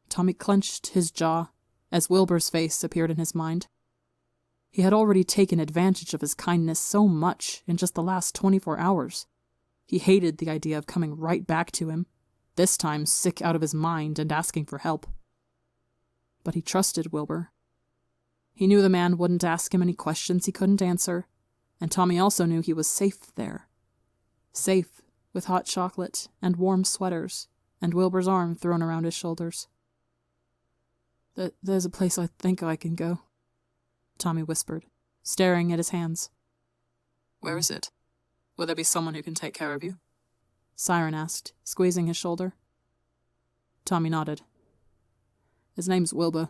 Tommy clenched his jaw as Wilbur's face appeared in his mind. He had already taken advantage of his kindness so much in just the last 24 hours. He hated the idea of coming right back to him, this time sick out of his mind and asking for help. But he trusted Wilbur. He knew the man wouldn't ask him any questions he couldn't answer, and Tommy also knew he was safe there. Safe with hot chocolate and warm sweaters, and Wilbur's arm thrown around his shoulders. There's a place I think I can go, Tommy whispered, staring at his hands. Where is it? Will there be someone who can take care of you? Siren asked, squeezing his shoulder. Tommy nodded. His name's Wilbur,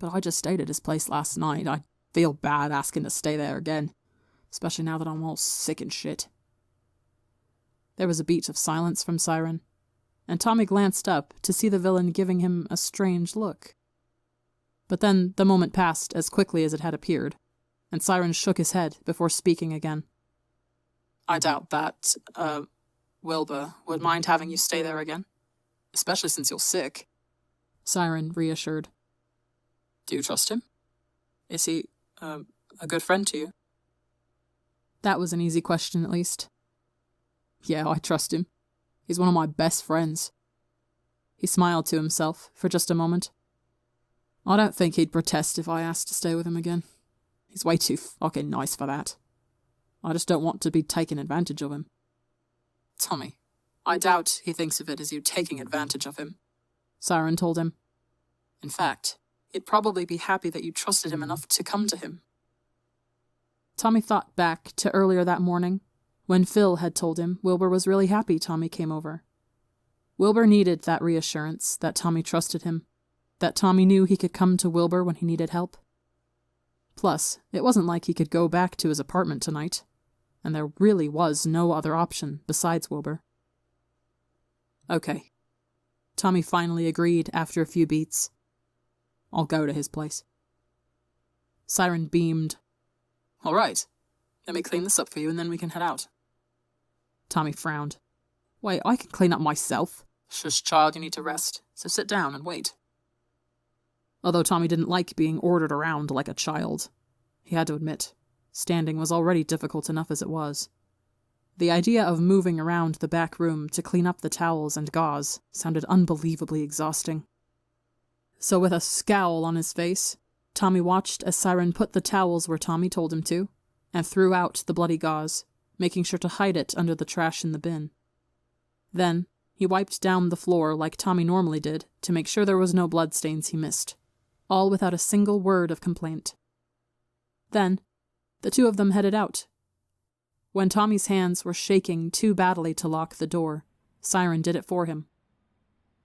but I just stayed at his place last night. I feel bad asking to stay there again, especially now that I'm all sick and shit. There was a beat of silence from Siren, and Tommy glanced up to see the villain giving him a strange look. But then the moment passed as quickly as it had appeared, and Siren shook his head before speaking again. I doubt that, Wilbur would mind having you stay there again, especially since you're sick. Siren reassured. Do you trust him? Is he, a good friend to you? That was an easy question, at least. Yeah, I trust him. He's one of my best friends. He smiled to himself for just a moment. I don't think he'd protest if I asked to stay with him again. He's way too fucking nice for that. I just don't want to be taking advantage of him. Tommy, I doubt he thinks of it as you taking advantage of him, Siren told him. In fact, he'd probably be happy that you trusted him enough to come to him. Tommy thought back to earlier that morning, when Phil had told him Wilbur was really happy Tommy came over. Wilbur needed that reassurance that Tommy trusted him, that Tommy knew he could come to Wilbur when he needed help. Plus, it wasn't like he could go back to his apartment tonight, and there really was no other option besides Wilbur. Okay. Tommy finally agreed after a few beats. I'll go to his place. Siren beamed. All right. Let me clean this up for you and then we can head out. Tommy frowned. Wait, I can clean up myself. Shush, child, you need to rest, so sit down and wait. Although Tommy didn't like being ordered around like a child, he had to admit, standing was already difficult enough as it was. The idea of moving around the back room to clean up the towels and gauze sounded unbelievably exhausting. So with a scowl on his face, Tommy watched as Siren put the towels where Tommy told him to, and threw out the bloody gauze, making sure to hide it under the trash in the bin. Then, he wiped down the floor like Tommy normally did to make sure there was no bloodstains he missed, all without a single word of complaint. Then, the two of them headed out. When Tommy's hands were shaking too badly to lock the door, Siren did it for him.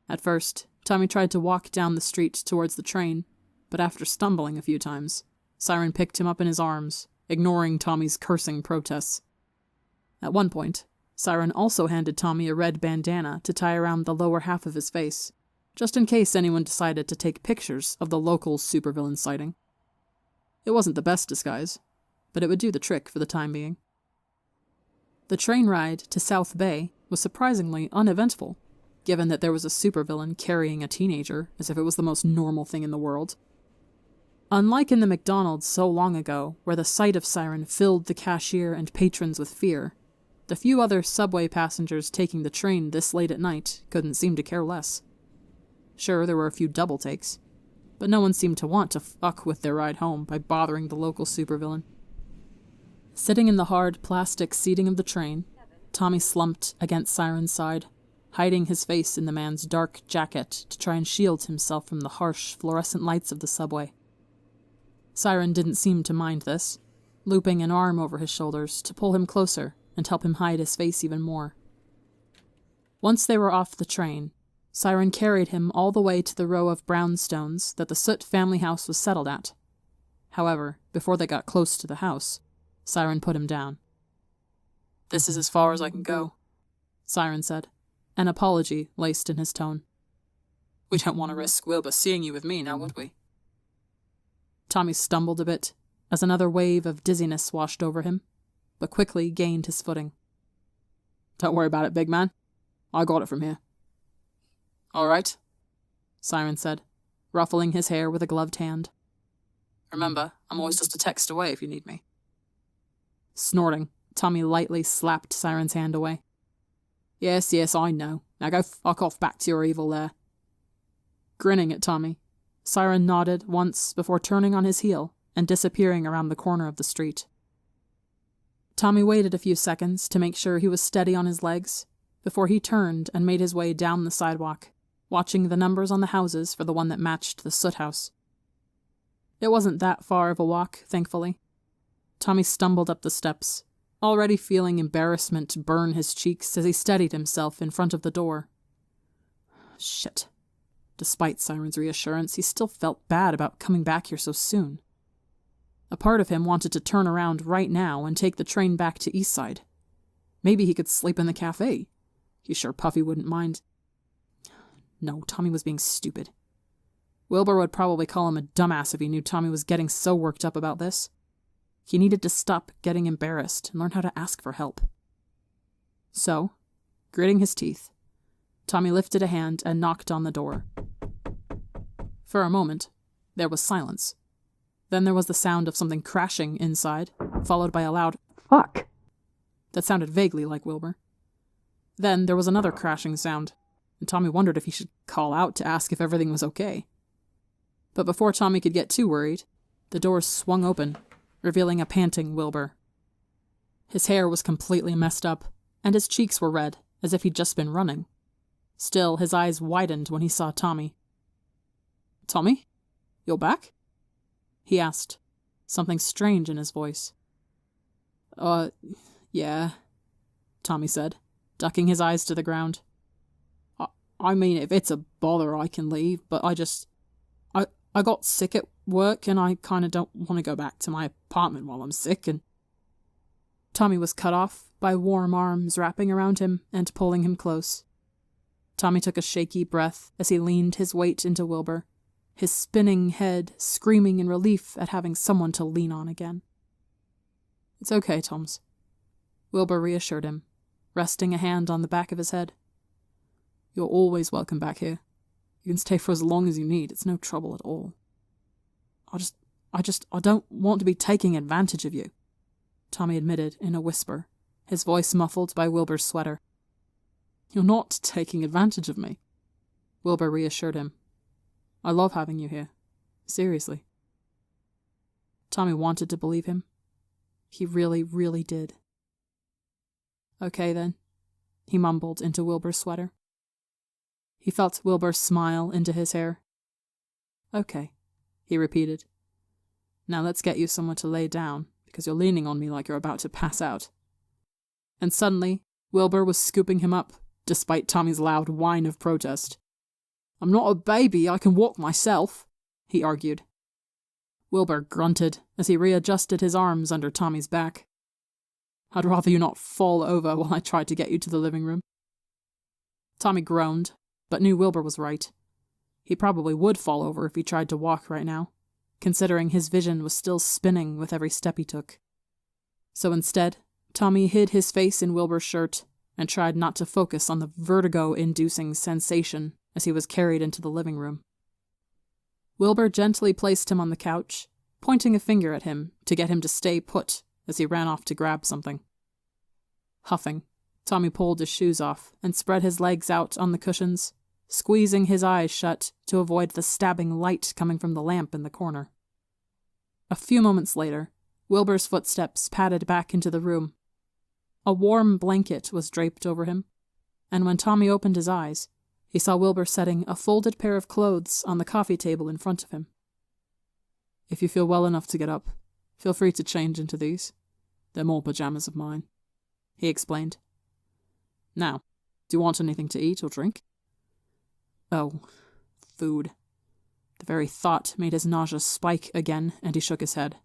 At first, Tommy tried to walk down the street towards the train, but after stumbling a few times, Siren picked him up in his arms, ignoring Tommy's cursing protests. At one point, Siren also handed Tommy a red bandana to tie around the lower half of his face, just in case anyone decided to take pictures of the local supervillain sighting. It wasn't the best disguise, but it would do the trick for the time being. The train ride to South Bay was surprisingly uneventful, given that there was a supervillain carrying a teenager as if it was the most normal thing in the world. Unlike in the McDonald's so long ago, where the sight of Siren filled the cashier and patrons with fear, the few other subway passengers taking the train this late at night couldn't seem to care less. Sure, there were a few double takes, but no one seemed to want to fuck with their ride home by bothering the local supervillain. Sitting in the hard plastic seating of the train, Tommy slumped against Siren's side, hiding his face in the man's dark jacket to try and shield himself from the harsh fluorescent lights of the subway. Siren didn't seem to mind this, looping an arm over his shoulders to pull him closer and help him hide his face even more. Once they were off the train, Siren carried him all the way to the row of brownstones that the Soot family house was settled at. However, before they got close to the house, Siren put him down. "This is as far as I can go," Siren said, an apology laced in his tone. "We don't want to risk Wilbur seeing you with me, now would we?" Tommy stumbled a bit as another wave of dizziness washed over him, but quickly gained his footing. "Don't worry about it, big man. I got it from here." "All right," Siren said, ruffling his hair with a gloved hand. "Remember, I'm always just a text away if you need me." Snorting, Tommy lightly slapped Siren's hand away. Yes, I know. Now go fuck off back to your evil lair." Grinning at Tommy, Siren nodded once before turning on his heel and disappearing around the corner of the street. Tommy waited a few seconds to make sure he was steady on his legs before he turned and made his way down the sidewalk, watching the numbers on the houses for the one that matched the Soot house. It wasn't that far of a walk, thankfully. Tommy stumbled up the steps, already feeling embarrassment burn his cheeks as he steadied himself in front of the door. Shit. Despite Siren's reassurance, he still felt bad about coming back here so soon. A part of him wanted to turn around right now and take the train back to Eastside. Maybe he could sleep in the cafe. He's sure Puffy wouldn't mind. No, Tommy was being stupid. Wilbur would probably call him a dumbass if he knew Tommy was getting so worked up about this. He needed to stop getting embarrassed and learn how to ask for help. So, gritting his teeth, Tommy lifted a hand and knocked on the door. For a moment, there was silence. Then there was the sound of something crashing inside, followed by a loud "fuck" that sounded vaguely like Wilbur. Then there was another crashing sound, and Tommy wondered if he should call out to ask if everything was okay. But before Tommy could get too worried, the doors swung open, revealing a panting Wilbur. His hair was completely messed up, and his cheeks were red, as if he'd just been running. Still, his eyes widened when he saw Tommy. "Tommy? You're back?" he asked, something strange in his voice. Yeah," Tommy said, ducking his eyes to the ground. I mean, if it's a bother, I can leave, but I got sick at work, and I kind of don't want to go back to my apartment while I'm sick, and..." Tommy was cut off by warm arms wrapping around him and pulling him close. Tommy took a shaky breath as he leaned his weight into Wilbur, his spinning head screaming in relief at having someone to lean on again. "It's okay, Toms," Wilbur reassured him, resting a hand on the back of his head. You're always welcome back here. You can stay for as long as you need. It's no trouble at all. I don't want to be taking advantage of you, Tommy admitted in a whisper, his voice muffled by Wilbur's sweater. You're not taking advantage of me, Wilbur reassured him. I love having you here. Seriously. Tommy wanted to believe him. He really, really did. Okay then, he mumbled into Wilbur's sweater. He felt Wilbur smile into his hair. Okay, he repeated. Now let's get you somewhere to lay down, because you're leaning on me like you're about to pass out. And suddenly, Wilbur was scooping him up, despite Tommy's loud whine of protest. I'm not a baby, I can walk myself, he argued. Wilbur grunted as he readjusted his arms under Tommy's back. I'd rather you not fall over while I tried to get you to the living room. Tommy groaned, but knew Wilbur was right. He probably would fall over if he tried to walk right now, considering his vision was still spinning with every step he took. So instead, Tommy hid his face in Wilbur's shirt and tried not to focus on the vertigo-inducing sensation as he was carried into the living room. Wilbur gently placed him on the couch, pointing a finger at him to get him to stay put as he ran off to grab something. Huffing, Tommy pulled his shoes off and spread his legs out on the cushions, squeezing his eyes shut to avoid the stabbing light coming from the lamp in the corner. A few moments later, Wilbur's footsteps padded back into the room. A warm blanket was draped over him, and when Tommy opened his eyes, he saw Wilbur setting a folded pair of clothes on the coffee table in front of him. If you feel well enough to get up, feel free to change into these. They're more pajamas of mine, he explained. Now, do you want anything to eat or drink? Oh, food. The very thought made his nausea spike again, and he shook his head.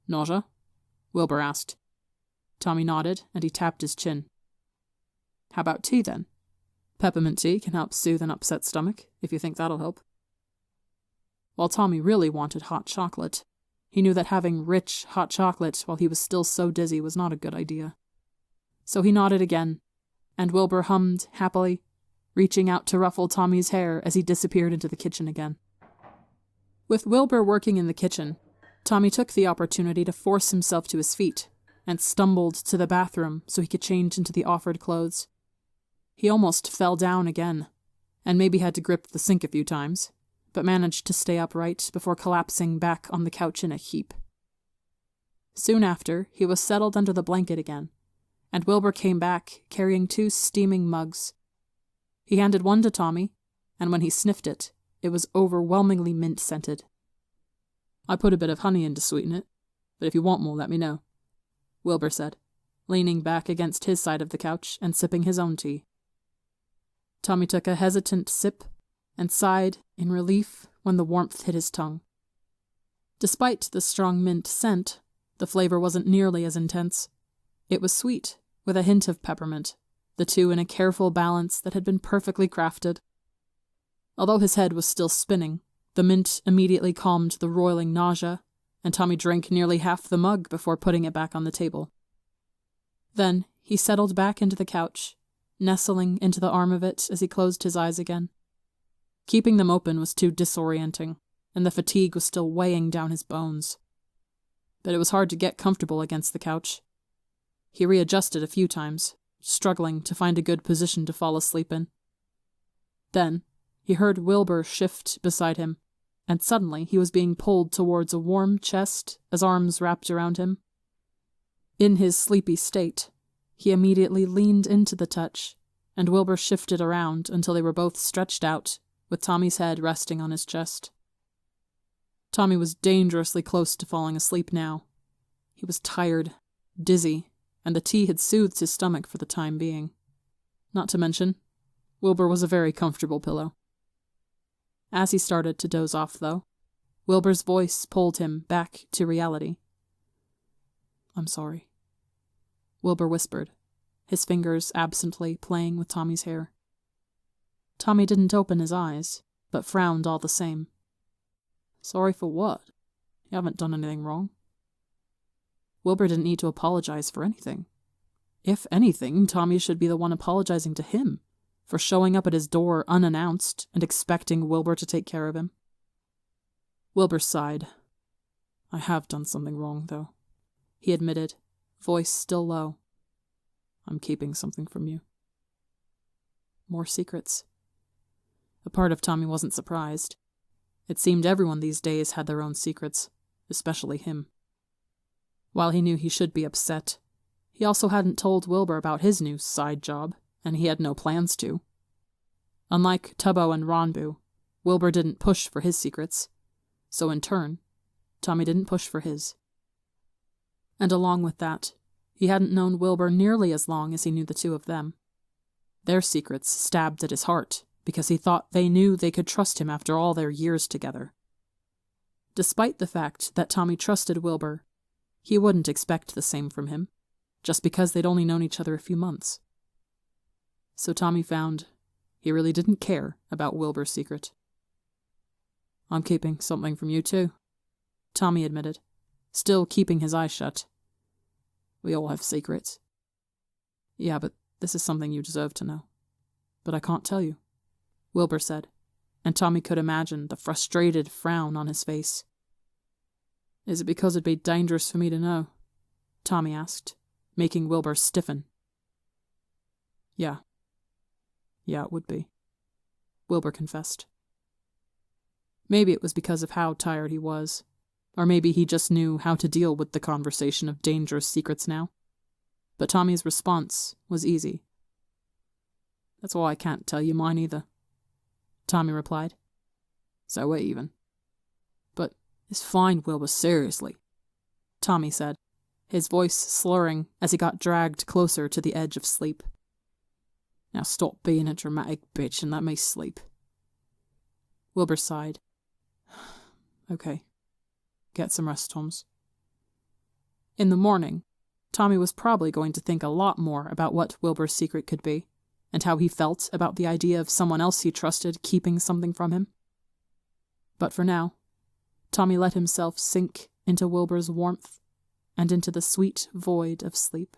Nausea? Wilbur asked. Tommy nodded, and he tapped his chin. How about tea, then? Peppermint tea can help soothe an upset stomach, if you think that'll help. While Tommy really wanted hot chocolate, he knew that having rich hot chocolate while he was still so dizzy was not a good idea. So he nodded again, and Wilbur hummed happily, reaching out to ruffle Tommy's hair as he disappeared into the kitchen again. With Wilbur working in the kitchen, Tommy took the opportunity to force himself to his feet and stumbled to the bathroom so he could change into the offered clothes. He almost fell down again, and maybe had to grip the sink a few times, but managed to stay upright before collapsing back on the couch in a heap. Soon after, he was settled under the blanket again, and Wilbur came back carrying 2 steaming mugs. He handed one to Tommy, and when he sniffed it, it was overwhelmingly mint-scented. I put a bit of honey in to sweeten it, but if you want more, let me know, Wilbur said, leaning back against his side of the couch and sipping his own tea. Tommy took a hesitant sip and sighed in relief when the warmth hit his tongue. Despite the strong mint scent, the flavor wasn't nearly as intense. It was sweet, with a hint of peppermint, the two in a careful balance that had been perfectly crafted. Although his head was still spinning, the mint immediately calmed the roiling nausea, and Tommy drank nearly half the mug before putting it back on the table. Then he settled back into the couch, nestling into the arm of it as he closed his eyes again. Keeping them open was too disorienting, and the fatigue was still weighing down his bones. But it was hard to get comfortable against the couch. He readjusted a few times, struggling to find a good position to fall asleep in. Then he heard Wilbur shift beside him, and suddenly he was being pulled towards a warm chest as arms wrapped around him. In his sleepy state, he immediately leaned into the touch, and Wilbur shifted around until they were both stretched out, with Tommy's head resting on his chest. Tommy was dangerously close to falling asleep now. He was tired, dizzy, and the tea had soothed his stomach for the time being. Not to mention, Wilbur was a very comfortable pillow. As he started to doze off, though, Wilbur's voice pulled him back to reality. I'm sorry, Wilbur whispered, his fingers absently playing with Tommy's hair. Tommy didn't open his eyes, but frowned all the same. Sorry for what? You haven't done anything wrong. Wilbur didn't need to apologize for anything. If anything, Tommy should be the one apologizing to him For showing up at his door unannounced and expecting Wilbur to take care of him. Wilbur sighed. I have done something wrong, though, he admitted, voice still low. I'm keeping something from you. More secrets. A part of Tommy wasn't surprised. It seemed everyone these days had their own secrets, especially him. While he knew he should be upset, he also hadn't told Wilbur about his new side job, and he had no plans to. Unlike Tubbo and Ronbu, Wilbur didn't push for his secrets, so in turn, Tommy didn't push for his. And along with that, he hadn't known Wilbur nearly as long as he knew the two of them. Their secrets stabbed at his heart because he thought they knew they could trust him after all their years together. Despite the fact that Tommy trusted Wilbur, he wouldn't expect the same from him, just because they'd only known each other a few months. So Tommy found he really didn't care about Wilbur's secret. I'm keeping something from you too, Tommy admitted, still keeping his eyes shut. We all have secrets. Yeah, but this is something you deserve to know. But I can't tell you, Wilbur said, and Tommy could imagine the frustrated frown on his face. Is it because it'd be dangerous for me to know? Tommy asked, making Wilbur stiffen. Yeah, it would be, Wilbur confessed. Maybe it was because of how tired he was, or maybe he just knew how to deal with the conversation of dangerous secrets now. But Tommy's response was easy. That's why I can't tell you mine either, Tommy replied. So we're even. But it's fine, Wilbur, seriously, Tommy said, his voice slurring as he got dragged closer to the edge of sleep. Now stop being a dramatic bitch and let me sleep. Wilbur sighed. Okay. Get some rest, Toms. In the morning, Tommy was probably going to think a lot more about what Wilbur's secret could be, and how he felt about the idea of someone else he trusted keeping something from him. But for now, Tommy let himself sink into Wilbur's warmth and into the sweet void of sleep.